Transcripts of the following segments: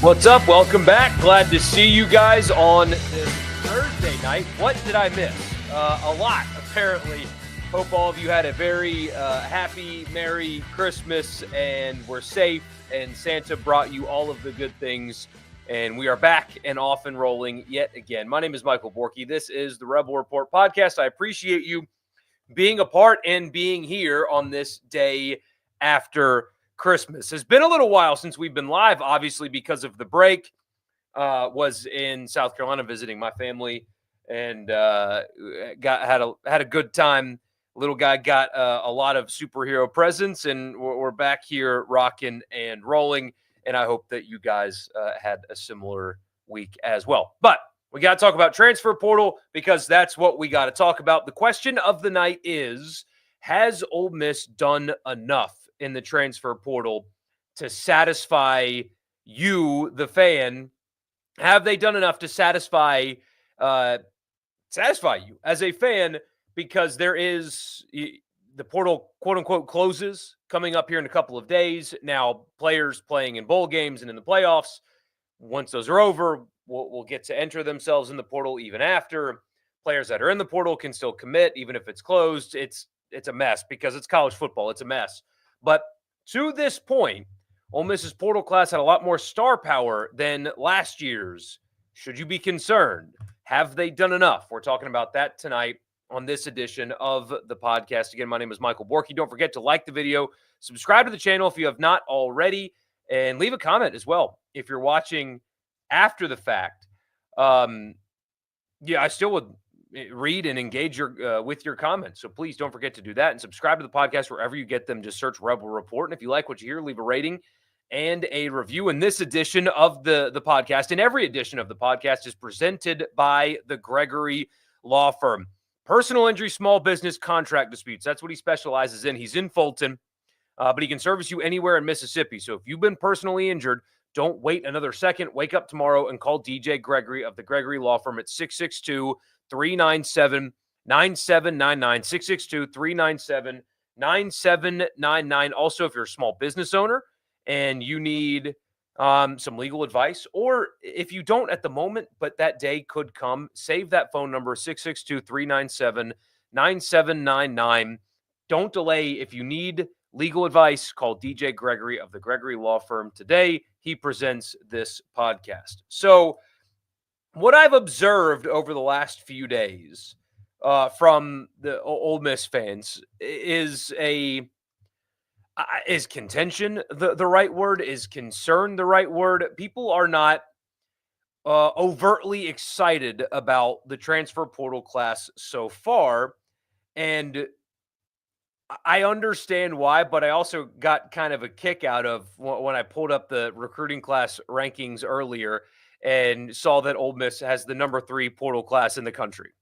What's up? Welcome back. Glad to see you guys on this Thursday night. What did I miss? A lot, apparently. Hope all of you had a very happy, Merry Christmas and were safe, and Santa brought you all of the good things. And we are back and off and rolling yet again. My name is Michael Bucc-ee. This is the Rebel Report podcast. I appreciate you being a part and being here on this day after Christmas. It's been a little while since we've been live, obviously, because of the break. Was in South Carolina visiting my family and had a good time. Little guy got a lot of superhero presents, and we're back here rocking and rolling. And I hope that you guys had a similar week as well. But we got to talk about transfer portal because that's what we got to talk about. The question of the night is, has Ole Miss done enough in the transfer portal to satisfy you, the fan? Have they done enough to satisfy you as a fan? Because there is the portal, quote unquote, closes coming up here in a couple of days. Now, players playing in bowl games and in the playoffs, once those are over, we'll get to enter themselves in the portal even after. Players that are in the portal can still commit, even if it's closed. It's a mess because it's college football. It's a mess. But to this point, Ole Miss's portal class had a lot more star power than last year's. Should you be concerned? Have they done enough? We're talking about that tonight on this edition of the podcast. Again, my name is Michael Bucc-ee. Don't forget to like the video, subscribe to the channel if you have not already, and leave a comment as well if you're watching after the fact. I still would read and engage with your comments, so please don't forget to do that and subscribe to the podcast wherever you get them. Just search Rebel Report, and if you like what you hear, leave a rating and a review. In this edition of the podcast, and every edition of the podcast, is presented by the Gregory Law Firm. Personal injury, small business, contract disputes. That's what he specializes in. He's in Fulton, but he can service you anywhere in Mississippi. So if you've been personally injured, don't wait another second. Wake up tomorrow and call DJ Gregory of the Gregory Law Firm at 662-397-9799, 662-397-9799. Also, if you're a small business owner and you need some legal advice, or if you don't at the moment, but that day could come, save that phone number, 662-397-9799. Don't delay. If you need legal advice, call DJ Gregory of the Gregory Law Firm today. He presents this podcast. So what I've observed over the last few days from the Ole Miss fans is contention the right word? Is concern the right word? People are not overtly excited about the transfer portal class so far, and I understand why, but I also got kind of a kick out of when I pulled up the recruiting class rankings earlier and saw that Ole Miss has the number 3 portal class in the country.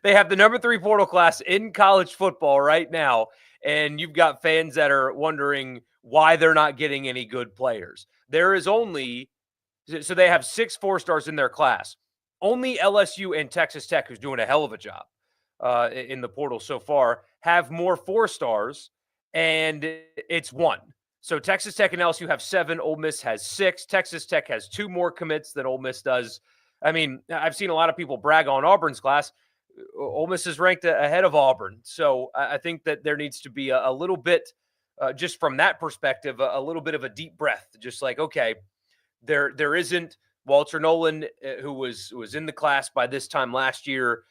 They have the number 3 portal class in college football right now, and you've got fans that are wondering why they're not getting any good players. There is only – so they have 6 4-stars in their class. Only LSU and Texas Tech, who's doing a hell of a job in the portal so far, have more 4-stars, and it's 1. So Texas Tech and LSU have 7. Ole Miss has 6. Texas Tech has 2 more commits than Ole Miss does. I mean, I've seen a lot of people brag on Auburn's class. Ole Miss is ranked ahead of Auburn. So I think that there needs to be a little bit, just from that perspective, a little bit of a deep breath. Just like, okay, there isn't Walter Nolan, who was in the class by this time last year,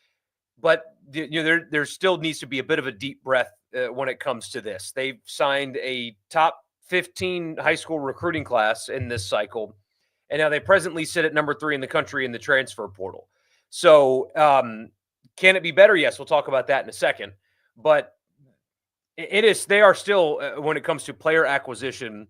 but there still needs to be a bit of a deep breath when it comes to this. They've signed a top 15 high school recruiting class in this cycle, and now they presently sit at number 3 in the country in the transfer portal. So, can it be better? Yes, we'll talk about that in a second. But they are still, when it comes to player acquisition,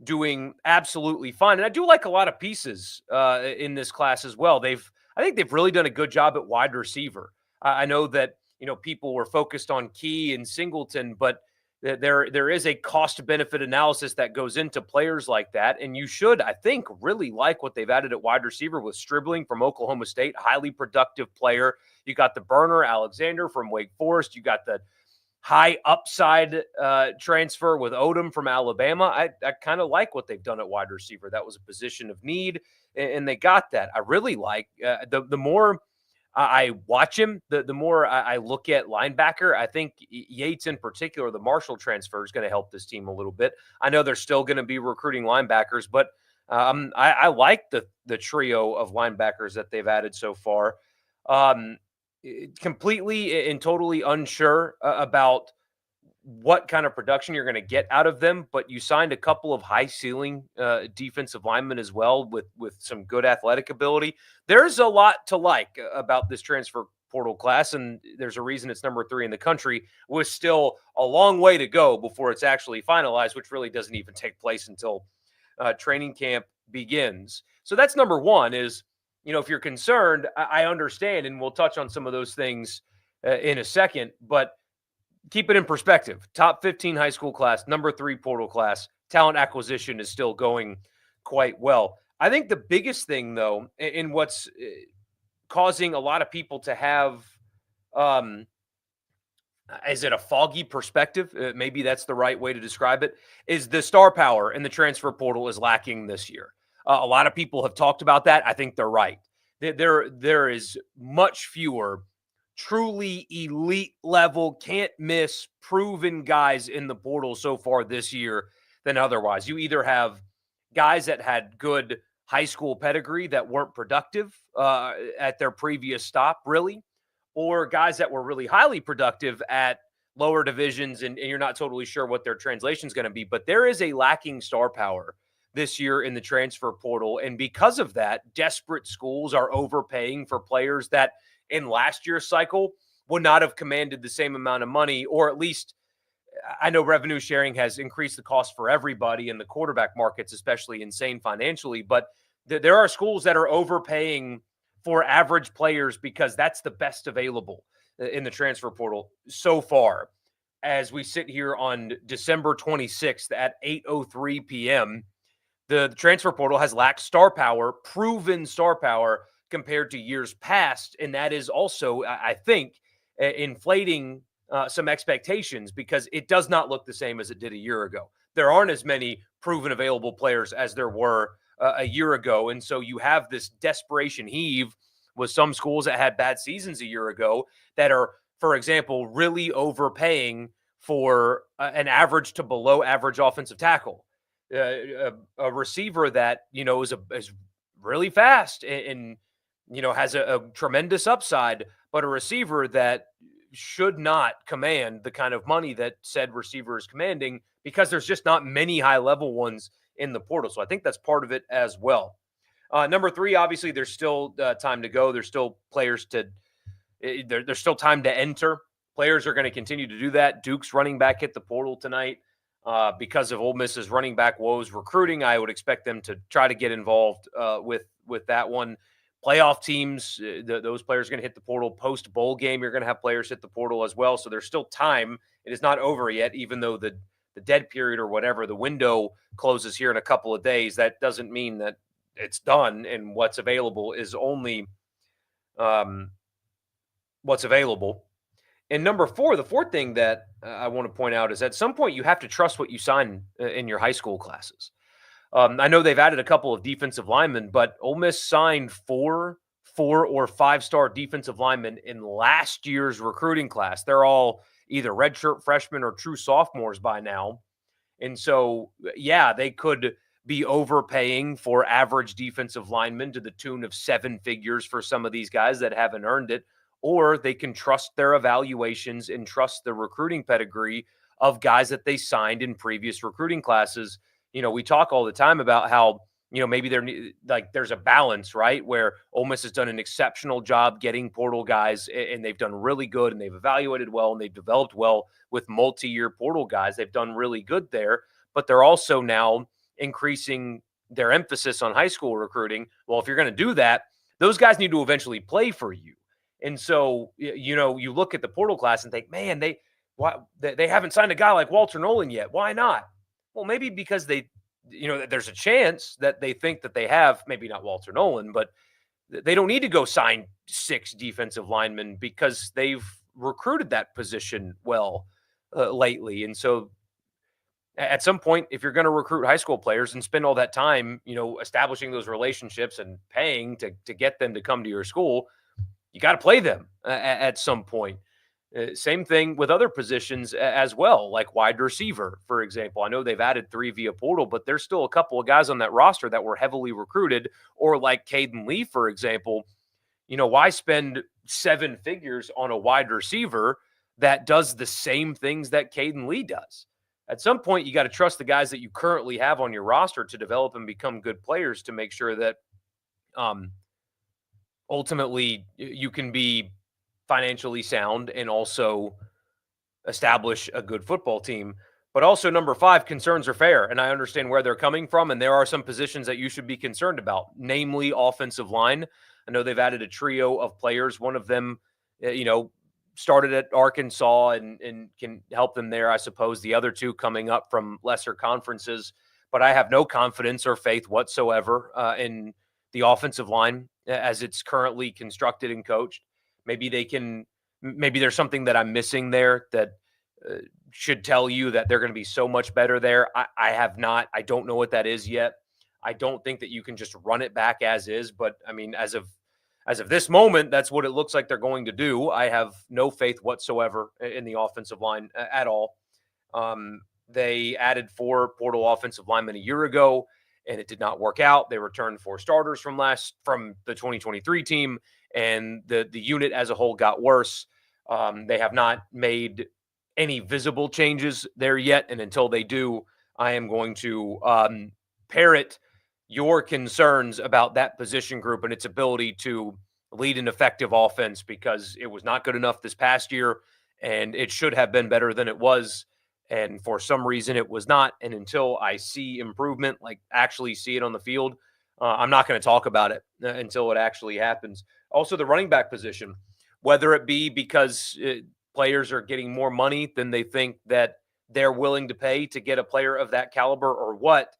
doing absolutely fine. And I do like a lot of pieces in this class as well. I think they've really done a good job at wide receiver. I know that, people were focused on Key and Singleton, but there is a cost-benefit analysis that goes into players like that, and you should, I think, really like what they've added at wide receiver with Stribling from Oklahoma State, highly productive player. You got the burner Alexander from Wake Forest. You got the high upside transfer with Odom from Alabama. I kind of like what they've done at wide receiver. That was a position of need, and they got that. I really like the more I watch him, the more I look at linebacker. I think Yates in particular, the Marshall transfer, is going to help this team a little bit. I know they're still going to be recruiting linebackers, but I like the trio of linebackers that they've added so far. Um, Completely and totally unsure about what kind of production you're going to get out of them, but you signed a couple of high ceiling defensive linemen as well with some good athletic ability. There's a lot to like about this transfer portal class, and there's a reason it's number 3 in the country, with still a long way to go before it's actually finalized, which really doesn't even take place until training camp begins. So that's number 1 is, if you're concerned, I understand, and we'll touch on some of those things in a second, but keep it in perspective. Top 15 high school class, number 3 portal class, talent acquisition is still going quite well. I think the biggest thing, though, in what's causing a lot of people to have, is it a foggy perspective? Maybe that's the right way to describe it, is the star power in the transfer portal is lacking this year. A lot of people have talked about that. I think they're right. There is much fewer truly elite level, can't miss, proven guys in the portal so far this year than otherwise. You either have guys that had good high school pedigree that weren't productive at their previous stop, really, or guys that were really highly productive at lower divisions, and you're not totally sure what their translation is going to be. But there is a lacking star power this year in the transfer portal. And because of that, desperate schools are overpaying for players that in last year's cycle would not have commanded the same amount of money, or at least I know revenue sharing has increased the cost for everybody, and the quarterback market's especially insane financially, but there are schools that are overpaying for average players because that's the best available in the transfer portal so far. As we sit here on December 26th at 8:03 p.m., the transfer portal has lacked star power, proven star power, compared to years past. And that is also, I think, inflating some expectations, because it does not look the same as it did a year ago. There aren't as many proven available players as there were a year ago. And so you have this desperation heave with some schools that had bad seasons a year ago that are, for example, really overpaying for an average to below average offensive tackle. A receiver that, is really fast and has a tremendous upside, but a receiver that should not command the kind of money that said receiver is commanding, because there's just not many high level ones in the portal. So I think that's part of it as well. Number 3, obviously, there's still time to go. There's still players there's still time to enter. Players are going to continue to do that. Duke's running back hit the portal tonight. Because of Ole Miss's running back woes recruiting, I would expect them to try to get involved with that one. Playoff teams, those players are going to hit the portal. Post bowl game, you're going to have players hit the portal as well. So there's still time. It is not over yet, even though the dead period or whatever, the window closes here in a couple of days. That doesn't mean that it's done, and what's available is only what's available. And number 4, the fourth thing that I want to point out is at some point you have to trust what you sign in your high school classes. I know they've added a couple of defensive linemen, but Ole Miss signed 4 or 5-star defensive linemen in last year's recruiting class. They're all either redshirt freshmen or true sophomores by now. And so, yeah, they could be overpaying for average defensive linemen to the tune of 7 figures for some of these guys that haven't earned it. Or they can trust their evaluations and trust the recruiting pedigree of guys that they signed in previous recruiting classes. We talk all the time about how, maybe there's a balance, right? Where Ole Miss has done an exceptional job getting portal guys, and they've done really good, and they've evaluated well, and they've developed well with multi-year portal guys. They've done really good there, but they're also now increasing their emphasis on high school recruiting. Well, if you're going to do that, those guys need to eventually play for you. And so, you look at the portal class and think, man, they haven't signed a guy like Walter Nolan yet. Why not? Well, maybe because there's a chance that they think that they have, maybe not Walter Nolan, but they don't need to go sign 6 defensive linemen because they've recruited that position well. lately. And so at some point, if you're going to recruit high school players and spend all that time, establishing those relationships and paying to get them to come to your school, you got to play them at some point. Same thing with other positions as well, like wide receiver, for example. I know they've added 3 via portal, but there's still a couple of guys on that roster that were heavily recruited, or like Caden Lee, for example. Why spend 7 figures on a wide receiver that does the same things that Caden Lee does? At some point, you got to trust the guys that you currently have on your roster to develop and become good players to make sure that ultimately you can be financially sound and also establish a good football team. But also, number 5, concerns are fair. And I understand where they're coming from. And there are some positions that you should be concerned about, namely offensive line. I know they've added a trio of players. One of them, started at Arkansas and can help them there, I suppose. The other 2 coming up from lesser conferences. But I have no confidence or faith whatsoever in the offensive line as it's currently constructed and coached. Maybe there's something that I'm missing there that should tell you that they're going to be so much better there. I don't know what that is yet. I don't think that you can just run it back as is, but I mean, as of this moment, that's what it looks like they're going to do. I have no faith whatsoever in the offensive line at all. They added 4 portal offensive linemen a year ago, and it did not work out. They returned 4 starters from the 2023 team, and the unit as a whole got worse. They have not made any visible changes there yet, and until they do, I am going to parrot your concerns about that position group and its ability to lead an effective offense, because it was not good enough this past year, and it should have been better than it was. And for some reason, it was not. And until I see improvement, like actually see it on the field, I'm not going to talk about it until it actually happens. Also, the running back position, whether it be because players are getting more money than they think that they're willing to pay to get a player of that caliber, or what,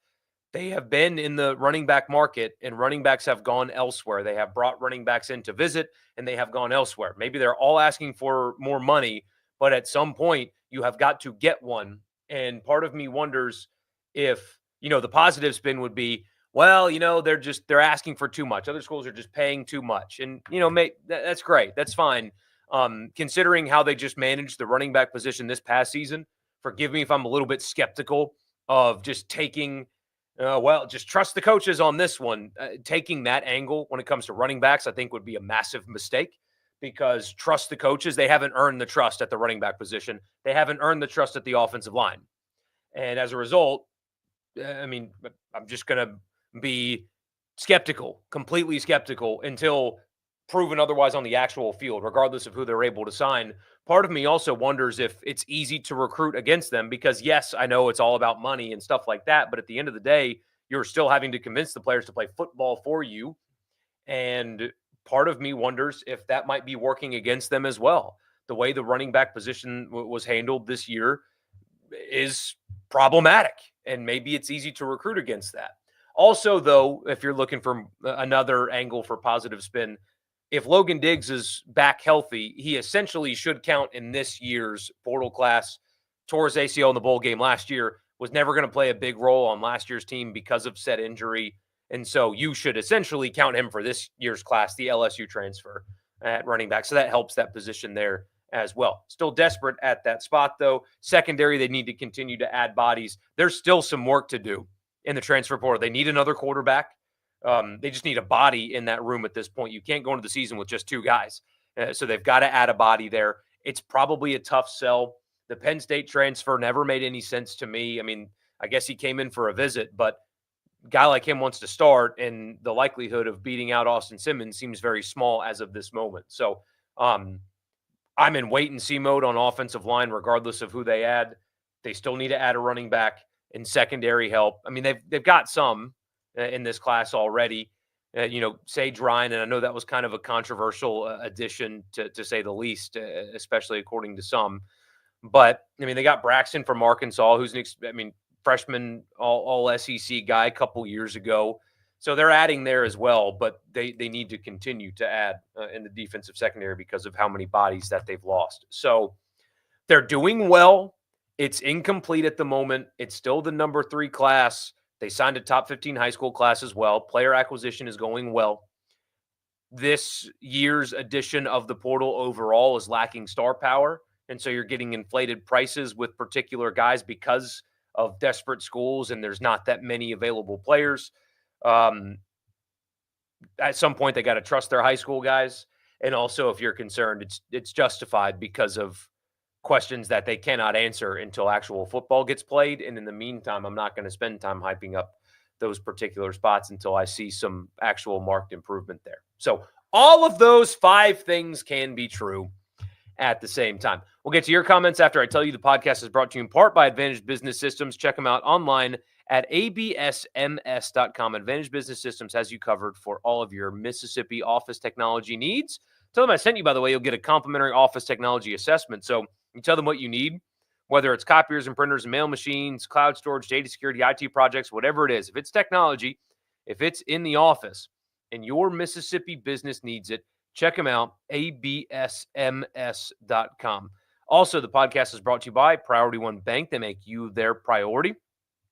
they have been in the running back market, and running backs have gone elsewhere. They have brought running backs in to visit, and they have gone elsewhere. Maybe they're all asking for more money, but at some point you have got to get one. And part of me wonders if, the positive spin would be, well, they're asking for too much. Other schools are just paying too much. And, that's great. That's fine. Considering how they just managed the running back position this past season, forgive me if I'm a little bit skeptical of just taking, just trust the coaches on this one. Taking that angle when it comes to running backs, I think would be a massive mistake, because trust the coaches. They haven't earned the trust at the running back position. They haven't earned the trust at the offensive line. And as a result, I'm just going to be skeptical, completely skeptical, until proven otherwise on the actual field, regardless of who they're able to sign. Part of me also wonders if it's easy to recruit against them, because yes, I know it's all about money and stuff like that, but at the end of the day, you're still having to convince the players to play football for you. And part of me wonders if that might be working against them as well. The way the running back position was handled this year is problematic, and maybe it's easy to recruit against that. Also, though, if you're looking for another angle for positive spin, if Logan Diggs is back healthy, he essentially should count in this year's portal class. Tore his ACL in the bowl game last year, was never going to play a big role on last year's team because of said injury. And so you should essentially count him for this year's class, the LSU transfer at running back. So that helps that position there as well. Still desperate at that spot, though. Secondary, they need to continue to add bodies. There's still some work to do in the transfer portal. They need another quarterback. They just need a body in that room at this point. You can't go into the season with just 2 guys. So they've got to add a body there. It's probably a tough sell. The Penn State transfer never made any sense to me. I mean, I guess he came in for a visit, but a guy like him wants to start, and the likelihood of beating out Austin Simmons seems very small as of this moment. So I'm in wait-and-see mode on offensive line, regardless of who they add. They still need to add a running back and secondary help. I mean, they've got some in this class already. Sage Ryan, and I know that was kind of a controversial addition to say the least, especially according to some. But I mean, they got Braxton from Arkansas, who's freshman all SEC guy a couple years ago. So they're adding there as well, but they need to continue to add in the defensive secondary because of how many bodies that they've lost. So they're doing well It's incomplete at the moment. It's still the number 3 class. They signed a top 15 high school class as well. Player acquisition is going well. This year's edition of the portal overall is lacking star power. And so you're getting inflated prices with particular guys because of desperate schools, and there's not that many available players. Um, at some point, they got to trust their high school guys. And also, if you're concerned, it's justified because of questions that they cannot answer until actual football gets played. And in the meantime, I'm not going to spend time hyping up those particular spots until I see some actual marked improvement there. So all of those 5 things can be true at the same time. We'll get to your comments after I tell you the podcast is brought to you in part by Advantage Business Systems. Check them out online at absms.com. Advantage Business Systems has you covered for all of your Mississippi office technology needs. Tell them I sent you, by the way. You'll get a complimentary office technology assessment. So you tell them what you need, whether it's copiers and printers and mail machines, cloud storage, data security, IT projects, whatever it is. If it's technology, if it's in the office and your Mississippi business needs it, check them out, absms.com. Also, the podcast is brought to you by Priority One Bank. They make you their priority.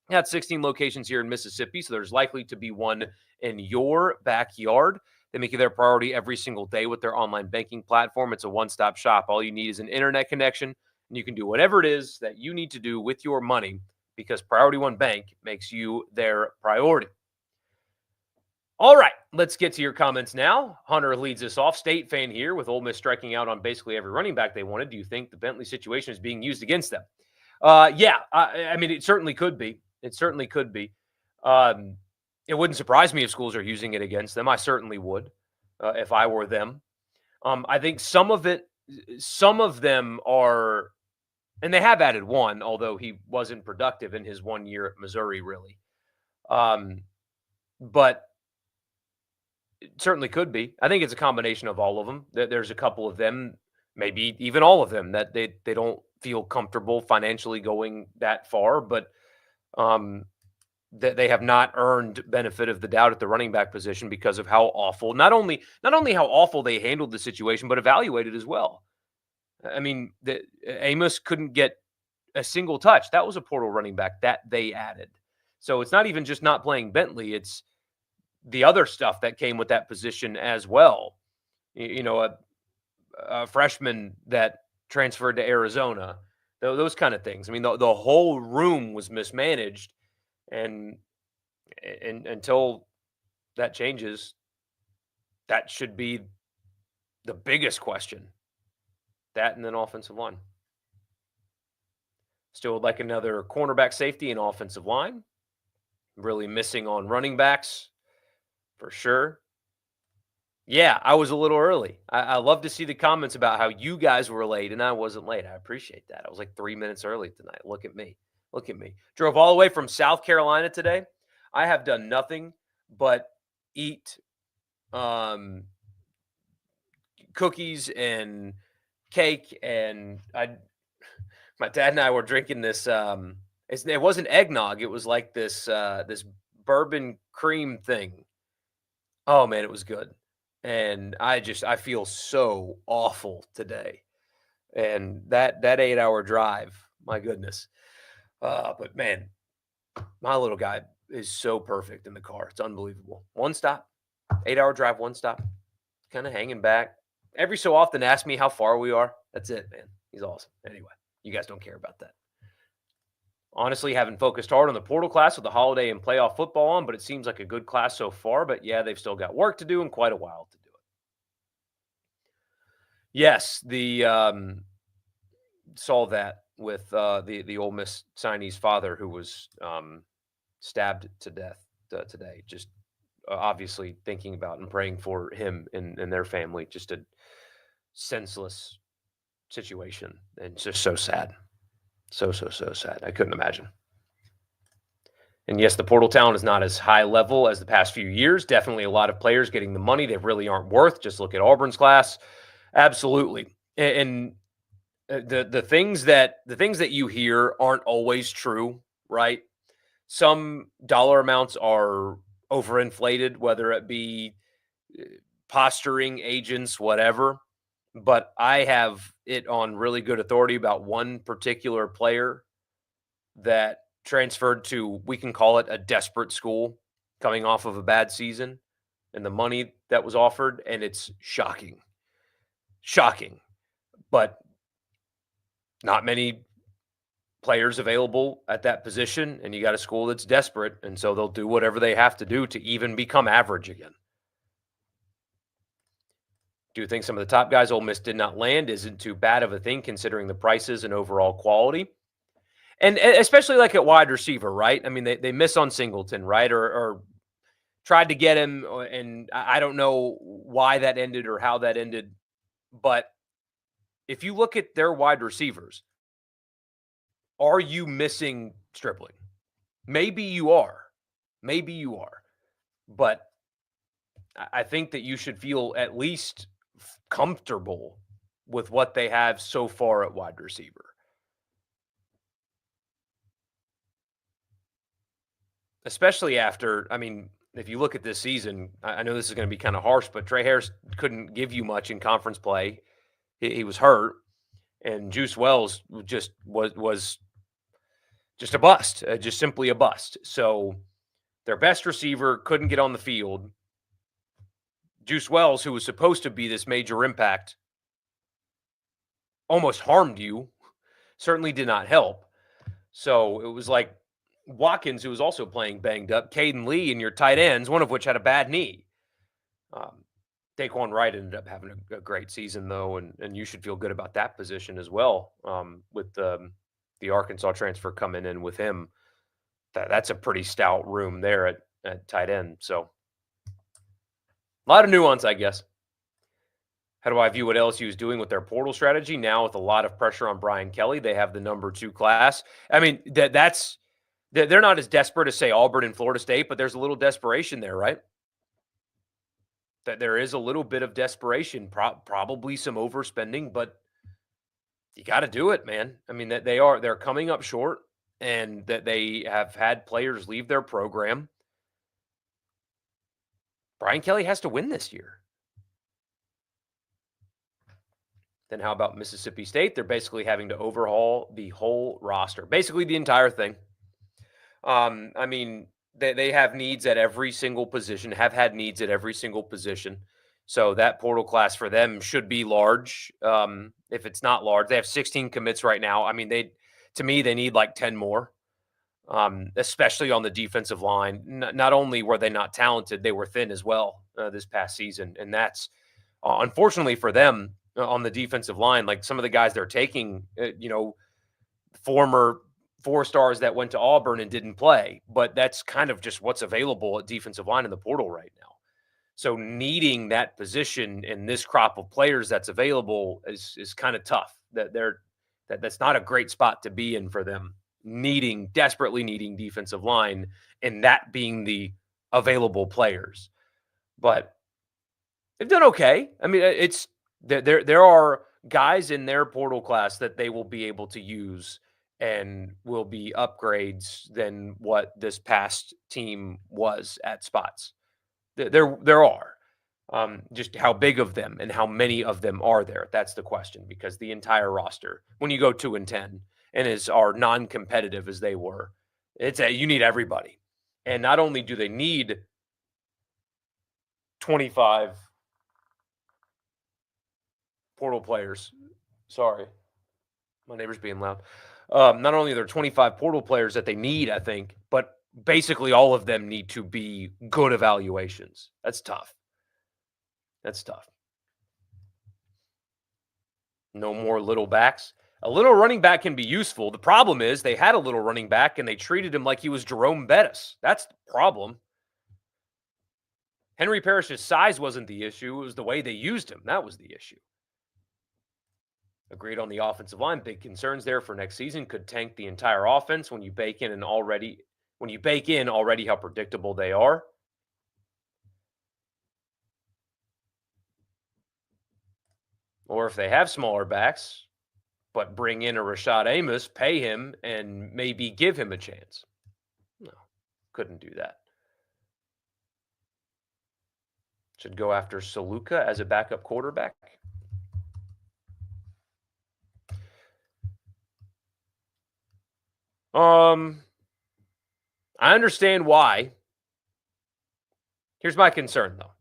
Got 16 locations here in Mississippi, so there's likely to be one in your backyard. They make you their priority every single day with their online banking platform. It's a one-stop shop. All you need is an internet connection, and you can do whatever it is that you need to do with your money because Priority One Bank makes you their priority. All right, let's get to your comments now. Hunter leads us off. State fan here with Ole Miss striking out on basically every running back they wanted. Do you think the Bentley situation is being used against them? Yeah, I mean, it certainly could be. It certainly could be. It wouldn't surprise me if schools are using it against them. I certainly would if I were them. I think some of them are, and they have added one, although he wasn't productive in his 1 year at Missouri, really. But it certainly could be. I think it's a combination of all of them. There's a couple of them, maybe even all of them, that they don't feel comfortable financially going that far, but that they have not earned benefit of the doubt at the running back position because of how awful, not only how awful they handled the situation, but evaluated as well. I mean, Amos couldn't get a single touch. That was a portal running back that they added. So it's not even just not playing Bentley. It's the other stuff that came with that position as well. You know, a freshman that transferred to Arizona, those kind of things. I mean, the whole room was mismanaged. And until that changes, that should be the biggest question. That and then offensive line. Still would like another cornerback, safety, and offensive line. Really missing on running backs for sure. Yeah, I was a little early. I love to see the comments about how you guys were late and I wasn't late. I appreciate that. I was like 3 minutes early tonight. Look at me. Look at me. Drove all the way from South Carolina today. I have done nothing but eat cookies and cake, and my dad and I were drinking this. It wasn't eggnog. It was like this this bourbon cream thing. Oh man, it was good. And I feel so awful today. And that 8-hour drive, my goodness. But man, my little guy is so perfect in the car. It's unbelievable. One stop, 8-hour drive, one stop, kind of hanging back. Every so often, ask me how far we are. That's it, man. He's awesome. Anyway, you guys don't care about that. Honestly, haven't focused hard on the portal class with the holiday and playoff football on, but it seems like a good class so far. But yeah, they've still got work to do and quite a while to do it. Yes, saw that with the Ole Miss signee's father, who was stabbed to death today. Just obviously thinking about and praying for him and their family. Just a senseless situation, and just so sad. So sad. I couldn't imagine. And yes, the portal talent is not as high level as the past few years. Definitely a lot of players getting the money they really aren't worth. Just look at Auburn's class. Absolutely. And the things that you hear aren't always true, right? Some dollar amounts are overinflated, whether it be posturing agents, whatever. But I have it on really good authority about one particular player that transferred to, we can call it a desperate school coming off of a bad season and the money that was offered. And it's shocking, shocking, but not many players available at that position. And you got a school that's desperate. And so they'll do whatever they have to do to even become average again. Do you think some of the top guys Ole Miss did not land isn't too bad of a thing considering the prices and overall quality? And especially like at wide receiver, right? I mean, they miss on Singleton, right? Or tried to get him, and I don't know why that ended or how that ended. But if you look at their wide receivers, are you missing Stripling? Maybe you are. Maybe you are. But I think that you should feel at least comfortable with what they have so far at wide receiver. Especially after, I mean, if you look at this season, I know this is going to be kind of harsh, but Trey Harris couldn't give you much in conference play. He was hurt, and Juice Wells just was just a bust, just simply a bust. So their best receiver couldn't get on the field. Juice Wells, who was supposed to be this major impact, almost harmed you, certainly did not help. So it was like Watkins, who was also playing banged up, Caden Lee, and your tight ends, one of which had a bad knee. Daquan Wright ended up having a great season, though, and you should feel good about that position as well. With the Arkansas transfer coming in with him, that's a pretty stout room there at tight end. So a lot of nuance, I guess. How do I view what LSU is doing with their portal strategy now? With a lot of pressure on Brian Kelly, they have the number 2 class. I mean, they're not as desperate as, say, Auburn and Florida State, but there's a little desperation there, right? That there is a little bit of desperation, probably some overspending, but you got to do it, man. I mean, that they're coming up short, and that they have had players leave their program. Brian Kelly has to win this year. Then how about Mississippi State? They're basically having to overhaul the whole roster, basically the entire thing. I mean, they have needs at every single position, have had needs at every single position. So that portal class for them should be large. If it's not large, they have 16 commits right now. I mean, to me, they need like 10 more, especially on the defensive line. Not only were they not talented, they were thin as well this past season. And that's unfortunately for them on the defensive line. Like some of the guys they're taking, former 4-stars that went to Auburn and didn't play, but that's kind of just what's available at defensive line in the portal right now. So needing that position in this crop of players that's available is kind of tough. That's not a great spot to be in for them. Desperately needing defensive line, and that being the available players. But they've done okay. I mean, there are guys in their portal class that they will be able to use and will be upgrades than what this past team was at spots. There are. Just how big of them and how many of them are there? That's the question, because the entire roster, when you go 2-10 and are non-competitive as they were, you need everybody. And not only do they need 25 portal players. Sorry, my neighbor's being loud. Not only are there 25 portal players that they need, I think, but basically all of them need to be good evaluations. That's tough. No more little backs. A little running back can be useful. The problem is they had a little running back and they treated him like he was Jerome Bettis. That's the problem. Henry Parrish's size wasn't the issue. It was the way they used him. That was the issue. Agreed on the offensive line. Big concerns there for next season. Could tank the entire offense when you bake in already how predictable they are. Or if they have smaller backs, but bring in a Rashad Amos, pay him, and maybe give him a chance. No, couldn't do that. Should go after Saluka as a backup quarterback. Um, I understand why. Here's my concern though.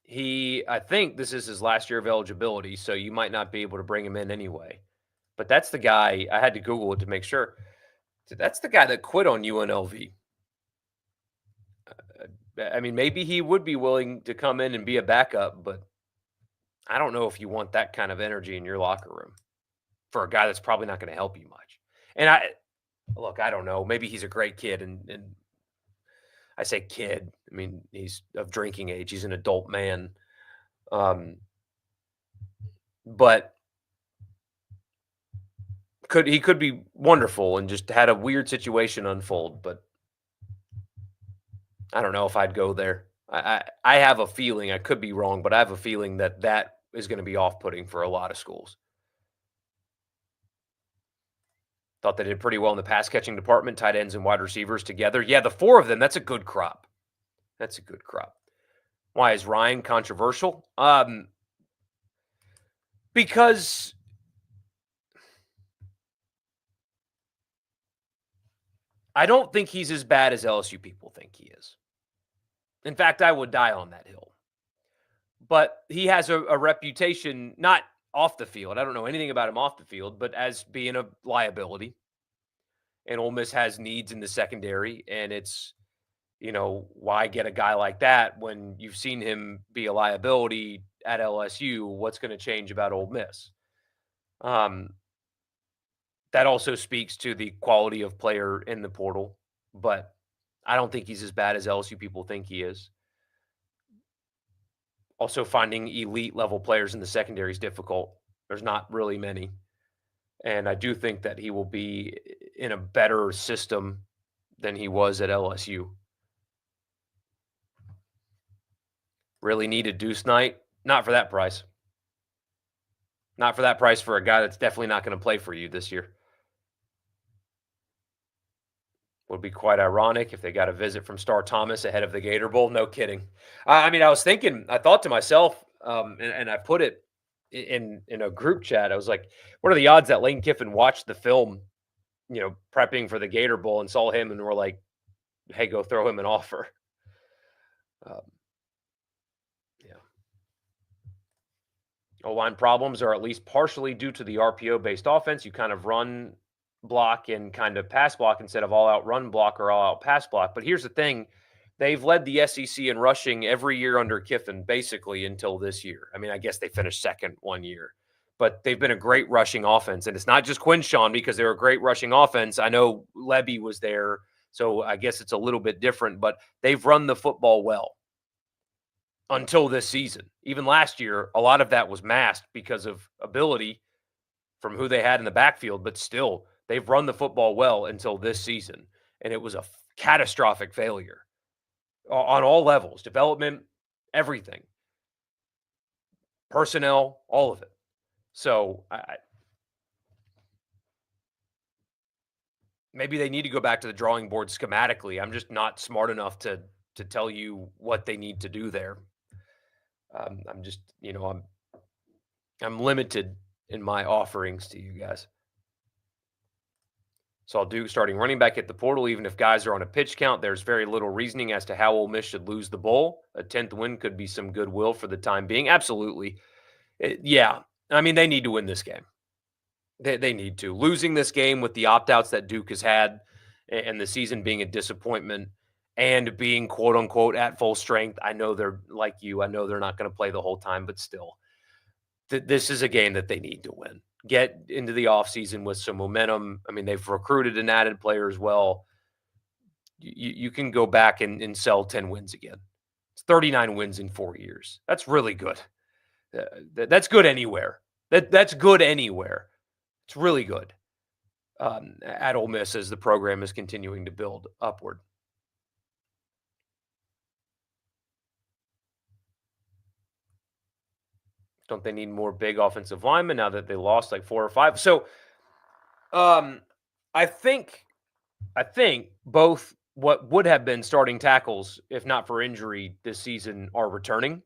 I think this is his last year of eligibility, so you might not be able to bring him in anyway. But that's the guy. I had to Google it to make sure. That's the guy that quit on UNLV. I mean, maybe he would be willing to come in and be a backup, but I don't know if you want that kind of energy in your locker room for a guy that's probably not going to help you much. And I don't know. Maybe he's a great kid, and I say kid. I mean, he's of drinking age. He's an adult man. Um, but could be wonderful and just had a weird situation unfold. But I don't know if I'd go there. I have a feeling, I could be wrong, but I have a feeling that that is going to be off putting for a lot of schools. Thought they did pretty well in the pass catching department, tight ends and wide receivers together. Yeah, the four of them, that's a good crop. That's a good crop. Why is Ryan controversial? Because I don't think he's as bad as LSU people think he is. In fact, I would die on that hill. But he has a reputation, not off the field. I don't know anything about him off the field, but as being a liability. And Ole Miss has needs in the secondary. And it's, why get a guy like that when you've seen him be a liability at LSU? What's going to change about Ole Miss? That also speaks to the quality of player in the portal, but I don't think he's as bad as LSU people think he is. Also, finding elite level players in the secondary is difficult. There's not really many. And I do think that he will be in a better system than he was at LSU. Really needed Deuce Knight? Not for that price. Not for that price for a guy that's definitely not going to play for you this year. Would be quite ironic if they got a visit from Star Thomas ahead of the Gator Bowl. No kidding. I mean, I thought to myself, and I put it in a group chat. I was like, what are the odds that Lane Kiffin watched the film, prepping for the Gator Bowl and saw him and were like, hey, go throw him an offer. Um, yeah. O-line problems are at least partially due to the RPO-based offense. You kind of run block and kind of pass block instead of all-out run block or all-out pass block. But here's the thing. They've led the SEC in rushing every year under Kiffin, basically until this year. I mean, I guess they finished second one year. But they've been a great rushing offense. And it's not just Quinshawn because they're a great rushing offense. I know Levy was there, so I guess it's a little bit different. But they've run the football well until this season. Even last year, a lot of that was masked because of ability from who they had in the backfield. But still, they've run the football well until this season. And it was a catastrophic failure on all levels, development, everything, personnel, all of it. So maybe they need to go back to the drawing board schematically. I'm just not smart enough to tell you what they need to do there. I'm just, I'm limited in my offerings to you guys. So I'll do starting running back at the portal. Even if guys are on a pitch count, there's very little reasoning as to how Ole Miss should lose the bowl. A 10th win could be some goodwill for the time being. Absolutely. Yeah. I mean, they need to win this game. They need to. Losing this game with the opt-outs that Duke has had and the season being a disappointment and being quote unquote at full strength. I know they're like you. I know they're not going to play the whole time, but still, this is a game that they need to win. Get into the offseason with some momentum. I mean, they've recruited and added players well. You can go back and sell 10 wins again. It's 39 wins in 4 years. That's really good. That's good anywhere. That's good anywhere. It's really good at Ole Miss as the program is continuing to build upward. Don't they need more big offensive linemen now that they lost like 4 or 5? So I think both what would have been starting tackles, if not for injury this season, are returning.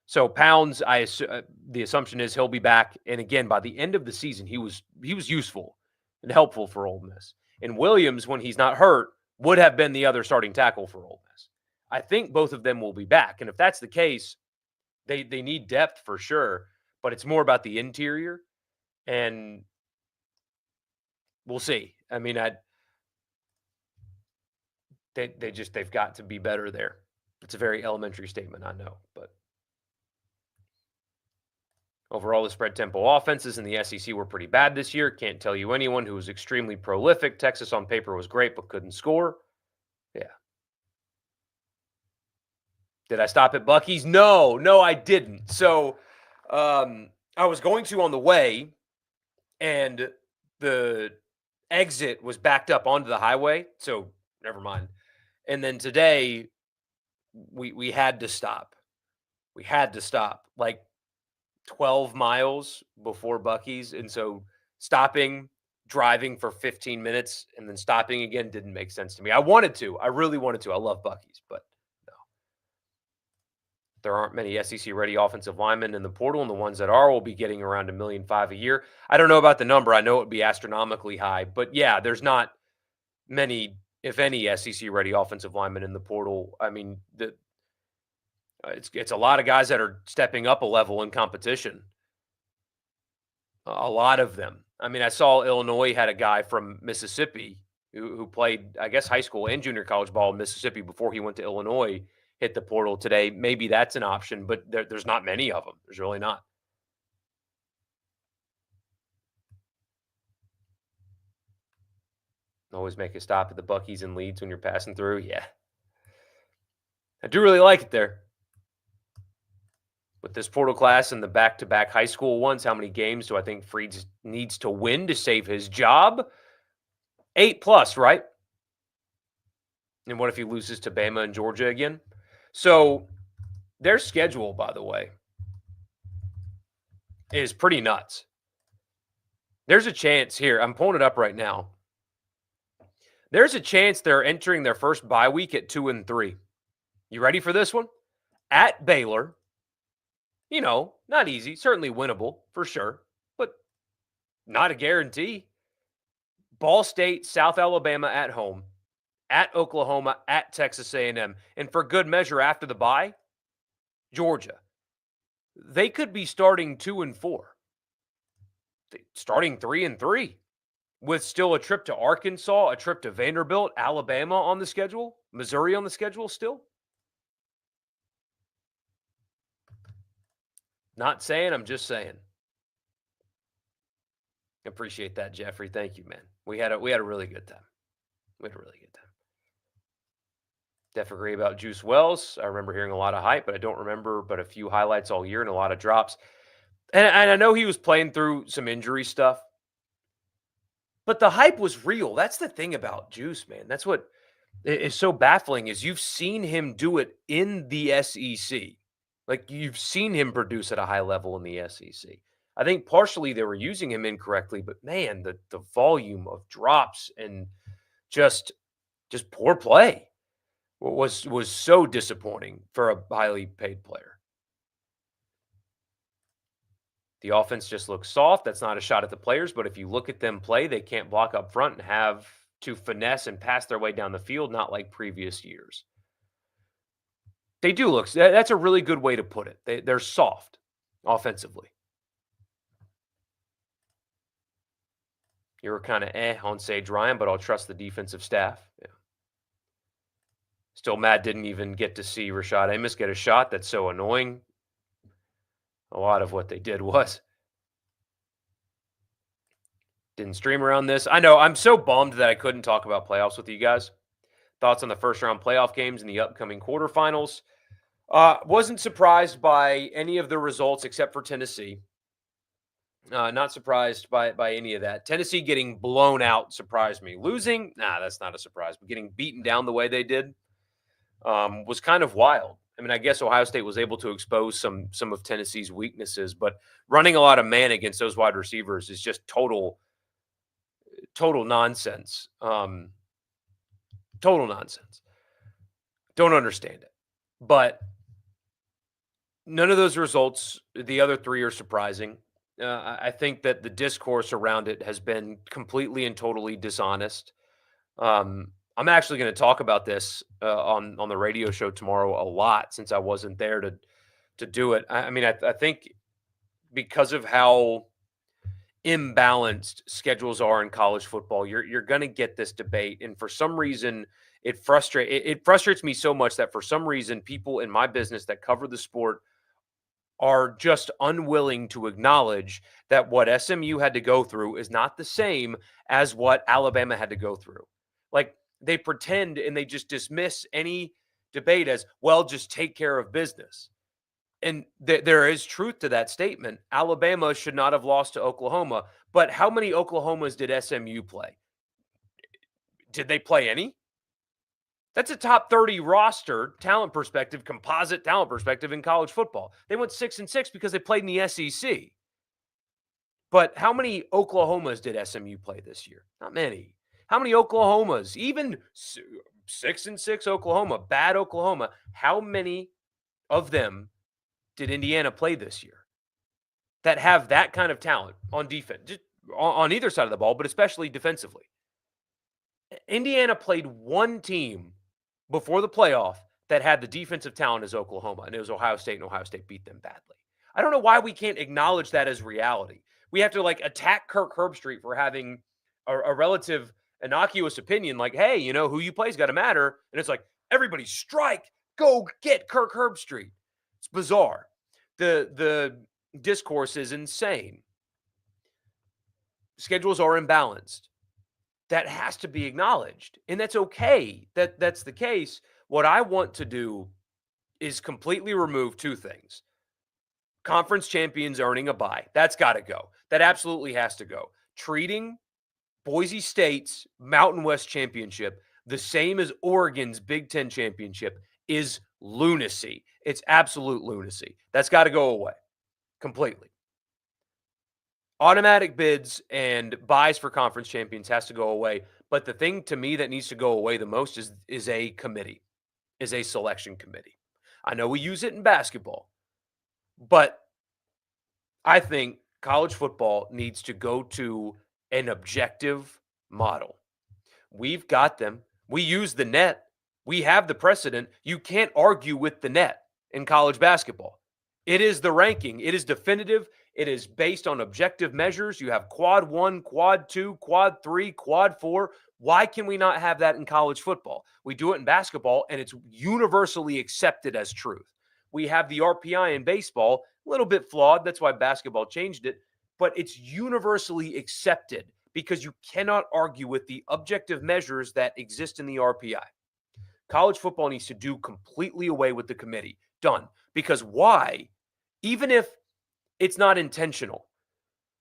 So Pounds, the assumption is he'll be back. And again, by the end of the season, he was useful and helpful for Ole Miss. And Williams, when he's not hurt, would have been the other starting tackle for Ole Miss. I think both of them will be back. And if that's the case, they need depth for sure, but it's more about the interior. And we'll see. I mean, they've got to be better there. It's a very elementary statement, I know, but overall, the spread tempo offenses in the SEC were pretty bad this year. Can't tell you anyone who was extremely prolific. Texas on paper was great, but couldn't score. Yeah. Did I stop at Buc-ee's? No, I didn't. So I was going to on the way, and the exit was backed up onto the highway. So never mind. And then today, we had to stop. We had to stop like 12 miles before Buc-ee's. And so stopping, driving for 15 minutes, and then stopping again didn't make sense to me. I wanted to. I really wanted to. I love Buc-ee's, but no. There aren't many SEC ready offensive linemen in the portal, and the ones that are will be getting around $1.5 million a year. I don't know about the number. I know it would be astronomically high, but yeah, there's not many, if any, SEC ready offensive linemen in the portal. I mean, it's a lot of guys that are stepping up a level in competition. A lot of them. I mean, I saw Illinois had a guy from Mississippi who played, I guess, high school and junior college ball in Mississippi before he went to Illinois, hit the portal today. Maybe that's an option, but there's not many of them. There's really not. Always make a stop at the Buc-ee's and Leeds when you're passing through. Yeah. I do really like it there. With this portal class and the back-to-back high school ones, how many games do I think Freeds needs to win to save his job? 8+, right? And what if he loses to Bama and Georgia again? So their schedule, by the way, is pretty nuts. There's a chance here. I'm pulling it up right now. There's a chance they're entering their first bye week at 2-3. You ready for this one? At Baylor. You know, not easy, certainly winnable for sure, but not a guarantee. Ball State, South Alabama at home, at Oklahoma, at Texas A&M, and for good measure after the bye, Georgia. They could be starting 2-4, starting 3-3, with still a trip to Arkansas, a trip to Vanderbilt, Alabama on the schedule, Missouri on the schedule still. Not saying, I'm just saying. Appreciate that, Jeffrey. Thank you, man. We had a really good time. We had a really good time. Definitely agree about Juice Wells. I remember hearing a lot of hype, but I don't remember but a few highlights all year and a lot of drops. And I know he was playing through some injury stuff, but the hype was real. That's the thing about Juice, man. That's what is so baffling is you've seen him do it in the SEC. Like, you've seen him produce at a high level in the SEC. I think partially they were using him incorrectly, but man, the volume of drops and just poor play was so disappointing for a highly paid player. The offense just looks soft. That's not a shot at the players, but if you look at them play, they can't block up front and have to finesse and pass their way down the field, not like previous years. They do look. That's a really good way to put it. They're soft offensively. You were kind of on Sage Ryan, but I'll trust the defensive staff. Yeah. Still mad didn't even get to see Rashad Amos get a shot. That's so annoying. A lot of what they did was. Didn't stream around this. I know. I'm so bummed that I couldn't talk about playoffs with you guys. Thoughts on the first round playoff games and the upcoming quarterfinals. Wasn't surprised by any of the results except for Tennessee. Not surprised by any of that. Tennessee getting blown out surprised me. Losing, that's not a surprise. But getting beaten down the way they did was kind of wild. I mean, I guess Ohio State was able to expose some of Tennessee's weaknesses, but running a lot of man against those wide receivers is just total nonsense. Total nonsense. Don't understand it. But none of those results, the other three, are surprising. I think that the discourse around it has been completely and totally dishonest. I'm actually going to talk about this on the radio show tomorrow a lot since I wasn't there to do it. I mean, I think because of how imbalanced schedules are in college football, you're going to get this debate, and for some reason, it frustrates me so much that for some reason, people in my business that cover the sport are just unwilling to acknowledge that what SMU had to go through is not the same as what Alabama had to go through. Like they pretend and they just dismiss any debate as, well, just take care of business. And there is truth to that statement. Alabama should not have lost to Oklahoma, but how many Oklahomas did SMU play? Did they play any? That's a top 30 roster talent perspective, composite talent perspective in college football. They went 6-6 because they played in the SEC. But how many Oklahomas did SMU play this year? Not many. How many Oklahomas, even 6-6 Oklahoma, bad Oklahoma, how many of them did Indiana play this year that have that kind of talent on defense, just on either side of the ball, but especially defensively? Indiana played one team before the playoff that had the defensive talent as Oklahoma, and it was Ohio State, and Ohio State beat them badly. I don't know why we can't acknowledge that as reality. We have to attack Kirk Herbstreit for having a relative innocuous opinion, like, hey, who you play's got to matter. And it's like, everybody strike, go get Kirk Herbstreit. It's bizarre. The discourse is insane. Schedules are imbalanced. That has to be acknowledged. And that's okay. That's the case. What I want to do is completely remove two things. Conference champions earning a bye. That's got to go. That absolutely has to go. Treating Boise State's Mountain West championship the same as Oregon's Big Ten championship is lunacy. It's absolute lunacy. That's got to go away completely. Automatic bids and buys for conference champions has to go away. But the thing to me that needs to go away the most is a committee, is a selection committee. I know we use it in basketball, but I think college football needs to go to an objective model. We've got them. We use the net. We have the precedent. You can't argue with the net in college basketball. It is the ranking. It is definitive. It is based on objective measures. You have quad 1, quad 2, quad 3, quad 4. Why can we not have that in college football? We do it in basketball, and it's universally accepted as truth. We have the RPI in baseball, a little bit flawed. That's why basketball changed it. But it's universally accepted because you cannot argue with the objective measures that exist in the RPI. College football needs to do completely away with the committee. Done. Because why? Even if it's not intentional,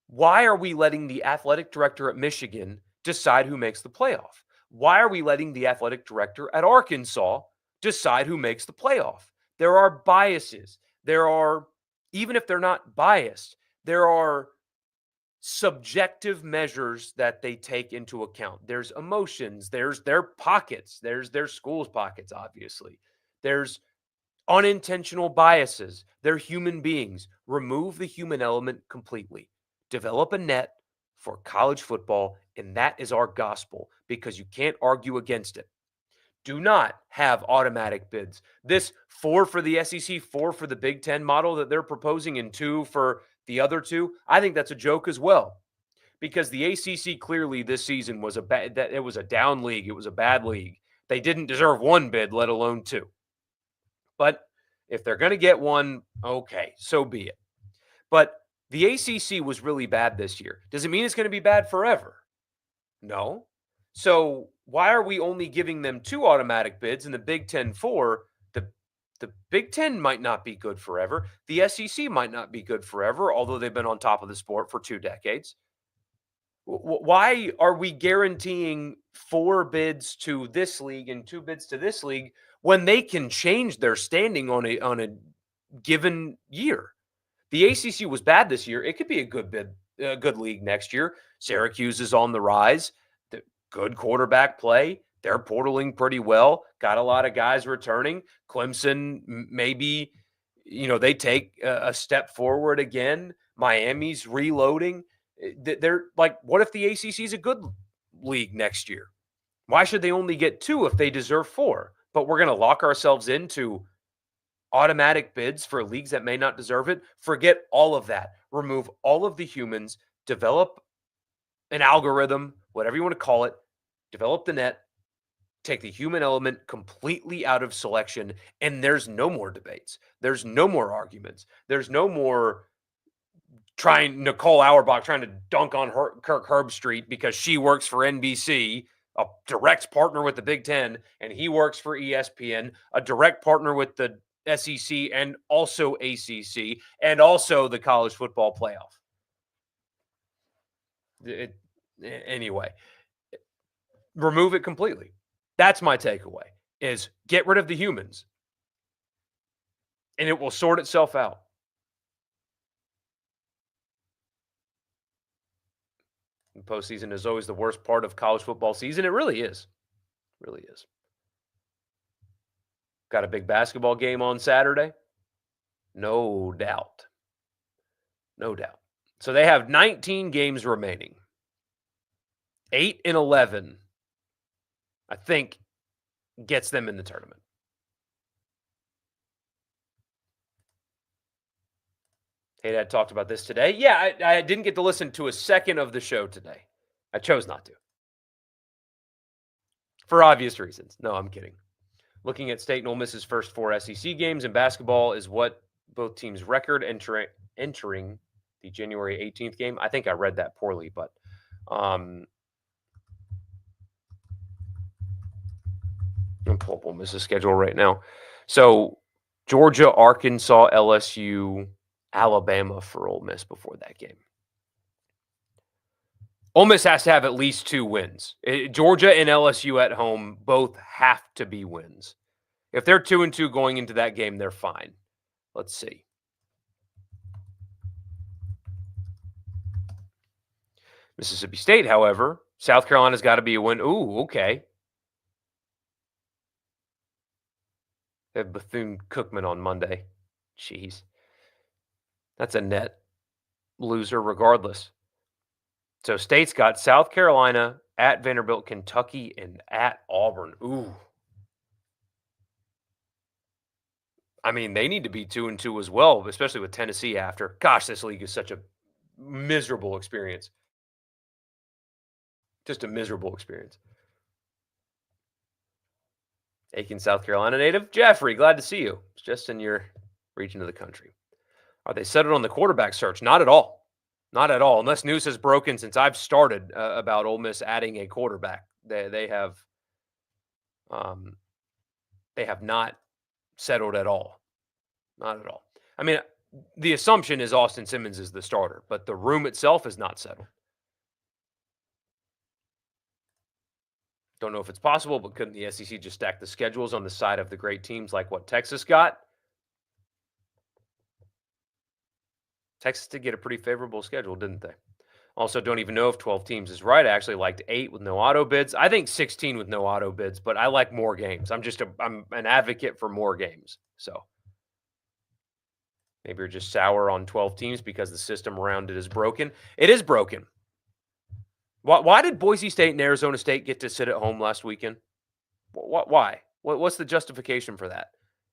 why are we letting the athletic director at Michigan decide who makes the playoff? Why are we letting the athletic director at Arkansas decide who makes the playoff? There are biases. Even if they're not biased, there are subjective measures that they take into account. There's emotions, there's their pockets, there's their school's pockets, obviously. There's unintentional biases. They're human beings. Remove the human element completely. Develop a net for college football, and that is our gospel because you can't argue against it. Do not have automatic bids. This 4 for the SEC, 4 for the Big Ten model that they're proposing, and 2 for the other 2, I think that's a joke as well. Because the ACC clearly this season was it was a down league. It was a bad league. They didn't deserve 1 bid, let alone 2. But if they're going to get 1, okay, so be it. But the ACC was really bad this year. Does it mean it's going to be bad forever? No. So why are we only giving them 2 automatic bids and the Big Ten 4? The Big Ten might not be good forever. The SEC might not be good forever, although they've been on top of the sport for 2 decades. Why are we guaranteeing 4 bids to this league and 2 bids to this league when they can change their standing on a given year? The ACC was bad this year. It could be a good league next year. Syracuse is on the rise. The good quarterback play. They're portaling pretty well. Got a lot of guys returning. Clemson, maybe, they take a step forward again. Miami's reloading. They're like, what if the ACC is a good league next year? Why should they only get 2 if they deserve 4? But we're going to lock ourselves into automatic bids for leagues that may not deserve it. Forget all of that. Remove all of the humans, develop an algorithm, whatever you want to call it, develop the net, take the human element completely out of selection, and there's no more debates. There's no more arguments. There's no more Nicole Auerbach trying to dunk on Kirk Herbstreit because she works for NBC, a direct partner with the Big Ten, and he works for ESPN, a direct partner with the SEC and also ACC, and also the college football playoff. Anyway, remove it completely. That's my takeaway, is get rid of the humans, and it will sort itself out. The postseason is always the worst part of college football season. It really is. It really is. Got a big basketball game on Saturday? No doubt. No doubt. So they have 19 games remaining. 8 and 11, I think, gets them in the tournament. Hey, Dad talked about this today. Yeah, I didn't get to listen to a second of the show today. I chose not to. For obvious reasons. No, I'm kidding. Looking at State and Ole Miss's first 4 SEC games in basketball is what both teams' record entering the January 18th game. I think I read that poorly, but I'm going to pull up Ole Miss's schedule right now. So Georgia, Arkansas, LSU, Alabama for Ole Miss before that game. Ole Miss has to have at least 2 wins. Georgia and LSU at home both have to be wins. If they're 2-2 going into that game, they're fine. Let's see. Mississippi State, however, South Carolina's got to be a win. Ooh, okay. They have Bethune-Cookman on Monday. Jeez. That's a net loser regardless. So State's got South Carolina, at Vanderbilt, Kentucky, and at Auburn. Ooh. I mean, they need to be 2-2 as well, especially with Tennessee after. Gosh, this league is such a miserable experience. Just a miserable experience. Aiken, South Carolina native. Jeffrey, glad to see you. It's just in your region of the country. Are they settled on the quarterback search? Not at all. Not at all. Unless news has broken since I've started about Ole Miss adding a quarterback. They have not settled at all. Not at all. I mean, the assumption is Austin Simmons is the starter, but the room itself is not settled. Don't know if it's possible, but couldn't the SEC just stack the schedules on the side of the great teams like what Texas got? Texas did get a pretty favorable schedule, didn't they? Also, don't even know if 12 teams is right. I actually liked 8 with no auto bids. I think 16 with no auto bids, but I like more games. I'm an advocate for more games. So maybe you're just sour on 12 teams because the system around it is broken. It is broken. Why did Boise State and Arizona State get to sit at home last weekend? Why? What's the justification for that?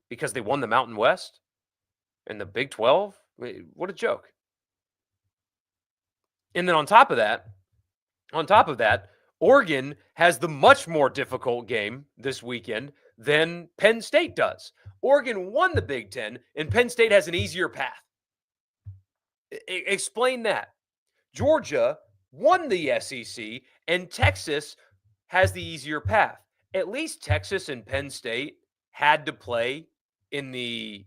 Because they won the Mountain West and the Big 12? What a joke. And then on top of that, Oregon has the much more difficult game this weekend than Penn State does. Oregon won the Big Ten, and Penn State has an easier path. Explain that. Georgia won the SEC, and Texas has the easier path. At least Texas and Penn State had to play in the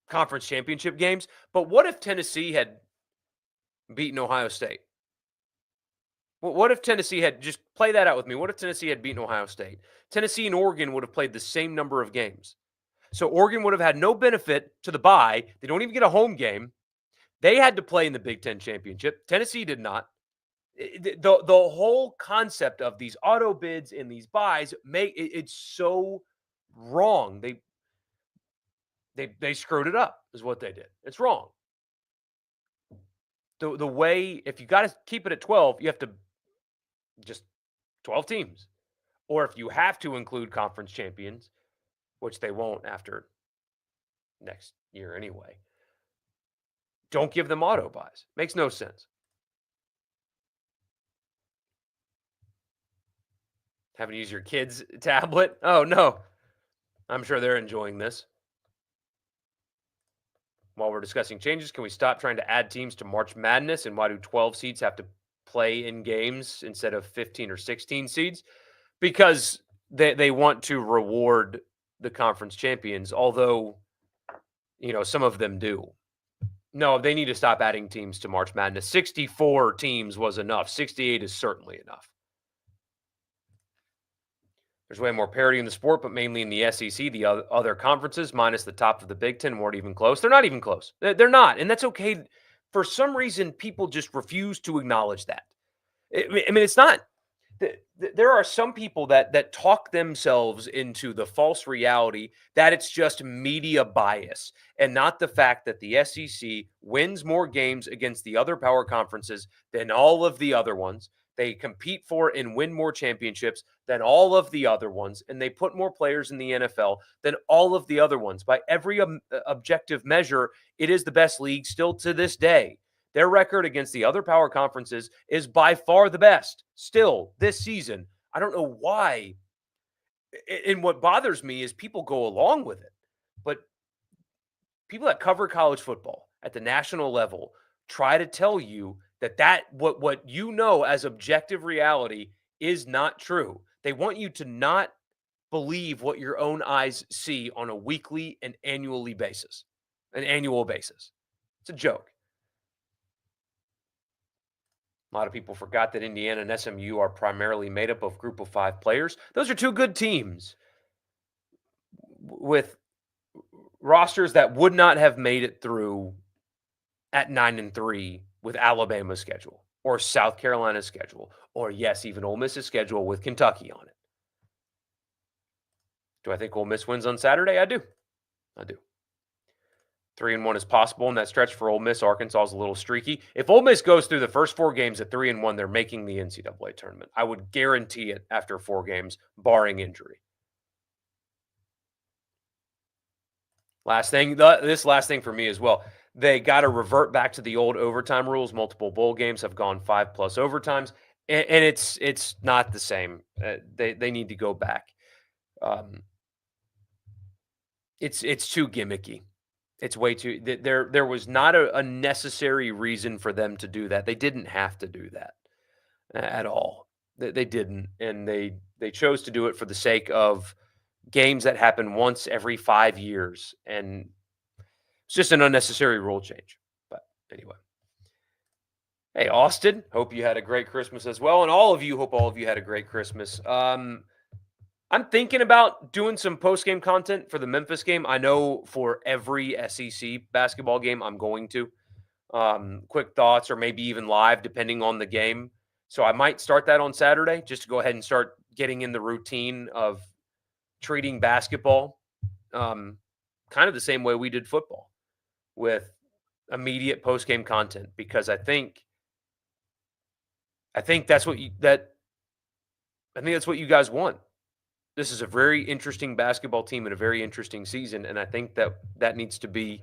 conference championship games. But what if Tennessee had beaten Ohio State? What if Tennessee had, just play that out with me. What if Tennessee had beaten Ohio State? Tennessee and Oregon would have played the same number of games. So Oregon would have had no benefit to the bye. They don't even get a home game. They had to play in the Big Ten championship. Tennessee did not. The whole concept of these auto bids and these buys it's so wrong. They screwed it up, is what they did. It's wrong. The way, if you got to keep it at 12, you have to just 12 teams. Or if you have to include conference champions, which they won't after next year anyway, don't give them auto buys. Makes no sense. Having to use your kid's tablet? Oh, no. I'm sure they're enjoying this. While we're discussing changes, can we stop trying to add teams to March Madness? And why do 12 seeds have to play in games instead of 15 or 16 seeds? Because they want to reward the conference champions, although, some of them do. No, they need to stop adding teams to March Madness. 64 teams was enough. 68 is certainly enough. There's way more parity in the sport, but mainly in the SEC. The other conferences, minus the top of the Big Ten, weren't even close. They're not even close. They're not. And that's okay. For some reason, people just refuse to acknowledge that. I mean, it's not. There are some people that talk themselves into the false reality that it's just media bias and not the fact that the SEC wins more games against the other power conferences than all of the other ones. They compete for and win more championships than all of the other ones, and they put more players in the NFL than all of the other ones. By every objective measure, it is the best league still to this day. Their record against the other power conferences is by far the best still this season. I don't know why. And what bothers me is people go along with it. But people that cover college football at the national level try to tell you that what you know as objective reality is not true. They want you to not believe what your own eyes see on a weekly and annual basis. It's a joke. A lot of people forgot that Indiana and SMU are primarily made up of group of 5 players. Those are 2 good teams with rosters that would not have made it through at 9-3 with Alabama's schedule or South Carolina's schedule or, yes, even Ole Miss's schedule with Kentucky on it. Do I think Ole Miss wins on Saturday? I do. 3-1 is possible in that stretch for Ole Miss. Arkansas is a little streaky. If Ole Miss goes through the first 4 games at 3-1, they're making the NCAA tournament. I would guarantee it after 4 games, barring injury. Last thing for me as well. They got to revert back to the old overtime rules. Multiple bowl games have gone 5+ overtimes, and it's not the same. They need to go back. It's too gimmicky. It's way too there was not a necessary reason for them to do that. They didn't have to do that at all. They didn't, and they chose to do it for the sake of games that happen once every 5 years, and it's just an unnecessary rule change. But anyway. Hey, Austin, hope you had a great Christmas as well, and all of you had a great Christmas. I'm thinking about doing some post-game content for the Memphis game. I know for every SEC basketball game, I'm going to. Quick thoughts or maybe even live, depending on the game. So I might start that on Saturday just to go ahead and start getting in the routine of treating basketball kind of the same way we did football with immediate post-game content, because I think that's what you guys want. This is a very interesting basketball team and a very interesting season, and I think that needs to be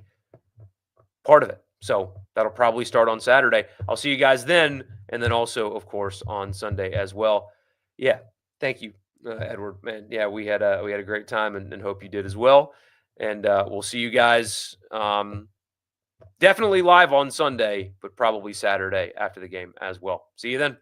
part of it. So that'll probably start on Saturday. I'll see you guys then, and then also, of course, on Sunday as well. Yeah, thank you, Edward. Man, yeah, we had a great time, and hope you did as well. And we'll see you guys definitely live on Sunday, but probably Saturday after the game as well. See you then.